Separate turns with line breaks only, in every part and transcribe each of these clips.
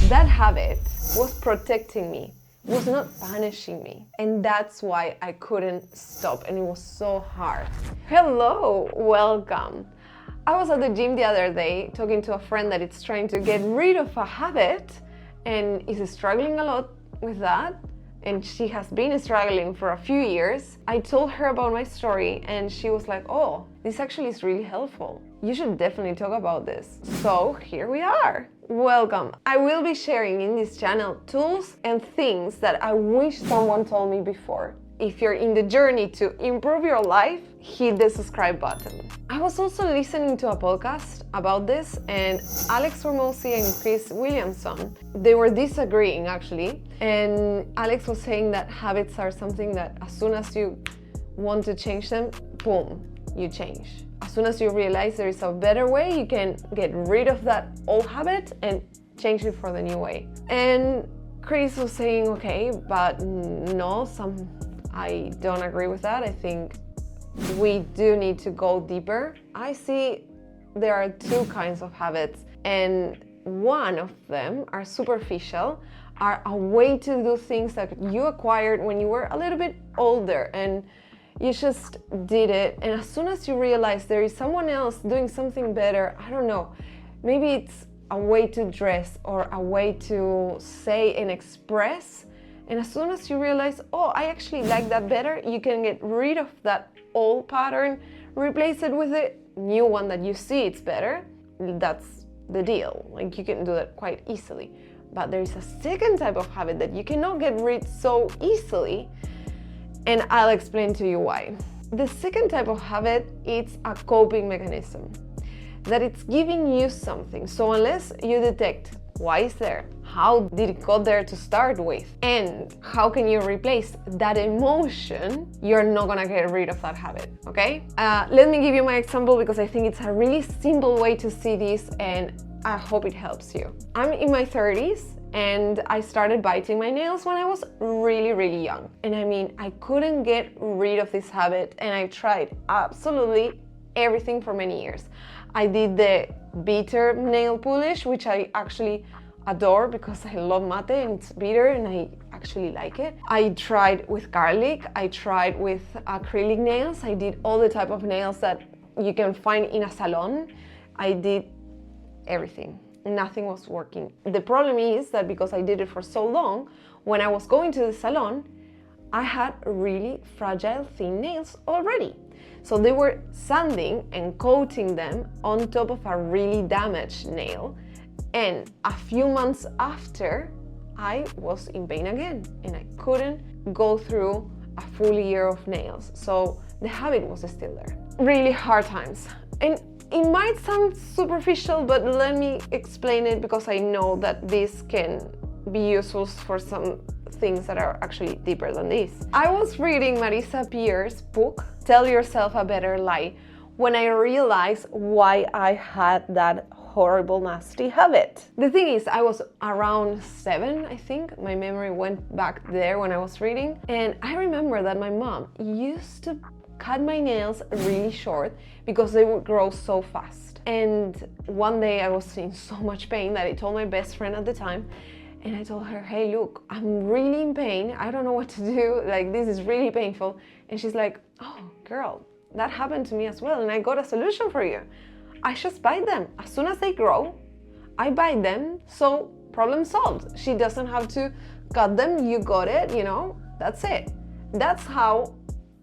That habit was protecting me, was not punishing me. And that's why I couldn't stop, and it was so hard. Hello, welcome. I was at the gym the other day talking to a friend that is trying to get rid of a habit and is struggling a lot with that. And she has been struggling for a few years. I told her about my story and she was like, oh, this actually is really helpful. You should definitely talk about this. So here we are. Welcome. I will be sharing in this channel tools and things that I wish someone told me before. If you're in the journey to improve your life, hit the subscribe button. I was also listening to a podcast about this, and Alex Hormozi and Chris Williamson, they were disagreeing actually. And Alex was saying that habits are something that as soon as you want to change them, boom, you change. As soon as you realize there is a better way, you can get rid of that old habit and change it for the new way. And Chris was saying, okay, but no, I don't agree with that. I think we do need to go deeper. I see there are two kinds of habits, and one of them are superficial, are a way to do things that you acquired when you were a little bit older and you just did it. And as soon as you realize there is someone else doing something better, I don't know, maybe it's a way to dress or a way to say and express. And as soon as you realize, oh, I actually like that better, you can get rid of that old pattern, replace it with a new one that you see it's better. That's the deal. Like, you can do that quite easily. But there is a second type of habit that you cannot get rid so easily, and I'll explain to you why. The second type of habit is a coping mechanism, that it's giving you something. So unless you detect why it's there, how did it got there to start with, and how can you replace that emotion, you're not gonna get rid of that habit, okay? Let me give you my example because I think it's a really simple way to see this, and I hope it helps you. I'm in my 30s and I started biting my nails when I was really young. And I mean, I couldn't get rid of this habit, and I tried absolutely everything for many years. I did the bitter nail polish, which I actually adore because I love mate and it's bitter and I actually like it. I tried with garlic, I tried with acrylic nails, I did all the type of nails that you can find in a salon. I did everything. Nothing was working. The problem is that because I did it for so long, when I was going to the salon, I had really fragile thin nails already. So they were sanding and coating them on top of a really damaged nail. And a few months after, I was in pain again and I couldn't go through a full year of nails. So the habit was still there. Really hard times. And it might sound superficial, but let me explain it because I know that this can be useful for some things that are actually deeper than this. I was reading Marisa Peer's book, Tell Yourself a Better Lie, when I realized why I had that horrible, nasty habit. The thing is, I was around 7, I think. My memory went back there when I was reading. And I remember that my mom used to cut my nails really short because they would grow so fast. And one day I was in so much pain that I told my best friend at the time, and I told her, hey, look, I'm really in pain. I don't know what to do. Like, this is really painful. And she's like, oh, girl, that happened to me as well. And I got a solution for you. I just bite them. As soon as they grow, I bite them. So problem solved. She doesn't have to cut them. You got it, you know, that's it. That's how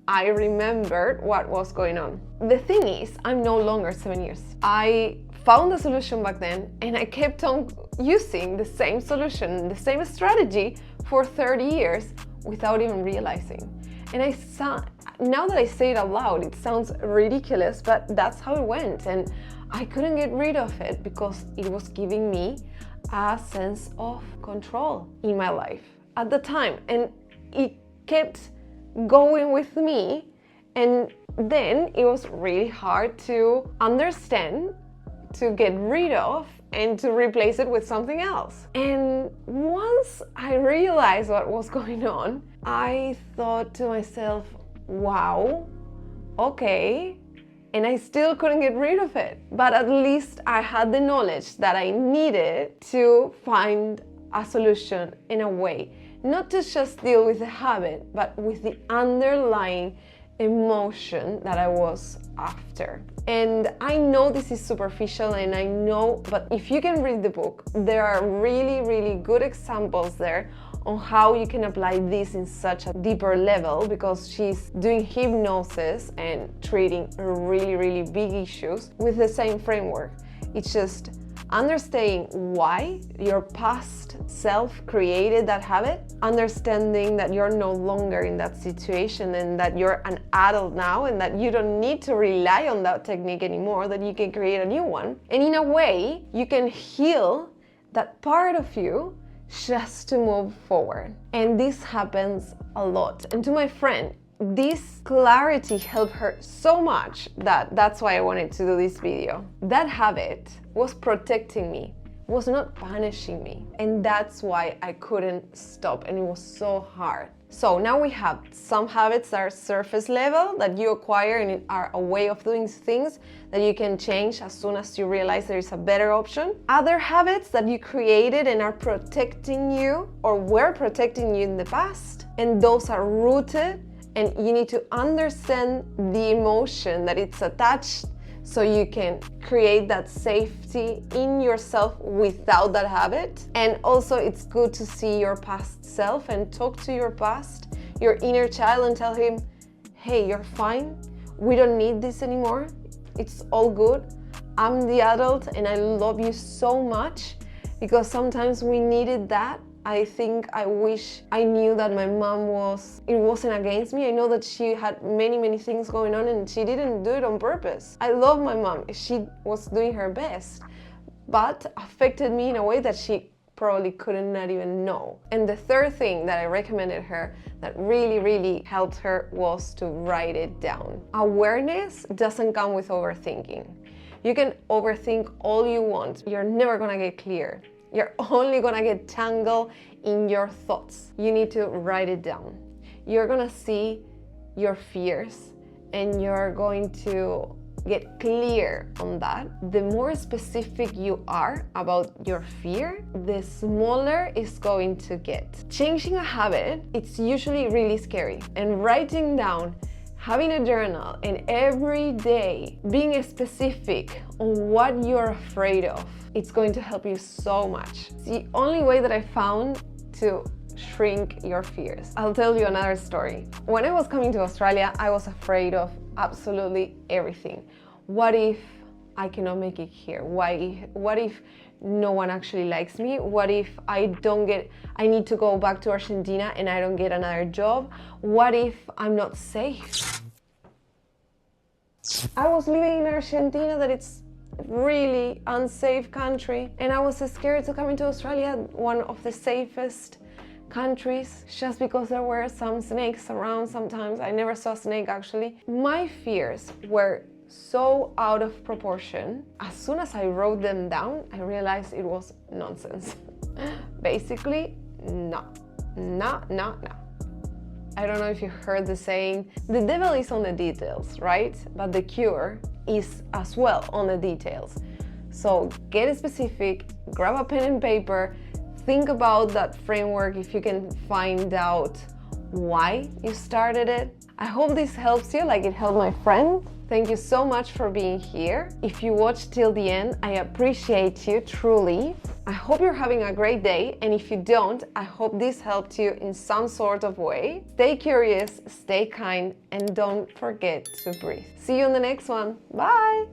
I remembered what was going on. The thing is, I'm no longer 7 years. I found the solution back then and I kept on using the same solution, the same strategy for 30 years without even realizing. And now that I say it out loud, it sounds ridiculous, but that's how it went. And I couldn't get rid of it because it was giving me a sense of control in my life at the time. And it kept going with me. And then it was really hard to understand, to get rid of, and to replace it with something else. And once I realized what was going on, I thought to myself, wow, okay. And I still couldn't get rid of it. But at least I had the knowledge that I needed to find a solution in a way, not to just deal with the habit, but with the underlying emotion that I was after. And I know this is superficial, and I know, but if you can read the book, there are really, really good examples there on how you can apply this in such a deeper level, because she's doing hypnosis and treating really, really big issues with the same framework. It's just understanding why your past self created that habit, understanding that you're no longer in that situation and that you're an adult now and that you don't need to rely on that technique anymore, that you can create a new one. And in a way, you can heal that part of you just to move forward. And this happens a lot. And to my friend, this clarity helped her so much that that's why I wanted to do this video. That habit was protecting me, was not punishing me. And that's why I couldn't stop, and it was so hard. So now we have some habits that are surface level that you acquire and are a way of doing things that you can change as soon as you realize there is a better option. Other habits that you created and are protecting you or were protecting you in the past, and those are rooted, and you need to understand the emotion that it's attached so you can create that safety in yourself without that habit. And also it's good to see your past self and talk to your past, your inner child, and tell him, hey, you're fine. We don't need this anymore. It's all good. I'm the adult and I love you so much, because sometimes we needed that. I think I wish I knew that my mom it wasn't against me. I know that she had many things going on and she didn't do it on purpose. I love my mom. She was doing her best, but affected me in a way that she probably couldn't not even know. And the third thing that I recommended her that really helped her was to write it down. Awareness doesn't come with overthinking. You can overthink all you want. You're never gonna get clear. You're only gonna get tangled in your thoughts. You need to write it down. You're gonna see your fears and you're going to get clear on that. The more specific you are about your fear, the smaller it's going to get. Changing a habit, it's usually really scary. And writing down, having a journal, and every day being specific on what you're afraid of, it's going to help you so much. It's the only way that I found to shrink your fears. I'll tell you another story. When I was coming to Australia, I was afraid of absolutely everything. What if I cannot make it here? What if no one actually likes me? What if I need to go back to Argentina and I don't get another job? What if I'm not safe? I was living in Argentina, that it's really unsafe country, and I was scared to come into Australia, one of the safest countries, just because there were some snakes around sometimes. I never saw a snake actually. My fears were so out of proportion. As soon as I wrote them down, I realized it was nonsense. Basically, no. I don't know if you heard the saying, the devil is on the details, right? But the cure is as well on the details. So get specific, grab a pen and paper, think about that framework if you can find out why you started it. I hope this helps you like it helped my friend. Thank you so much for being here. If you watched till the end, I appreciate you truly. I hope you're having a great day, and if you don't, I hope this helped you in some sort of way. Stay curious, stay kind, and don't forget to breathe. See you in the next one. Bye!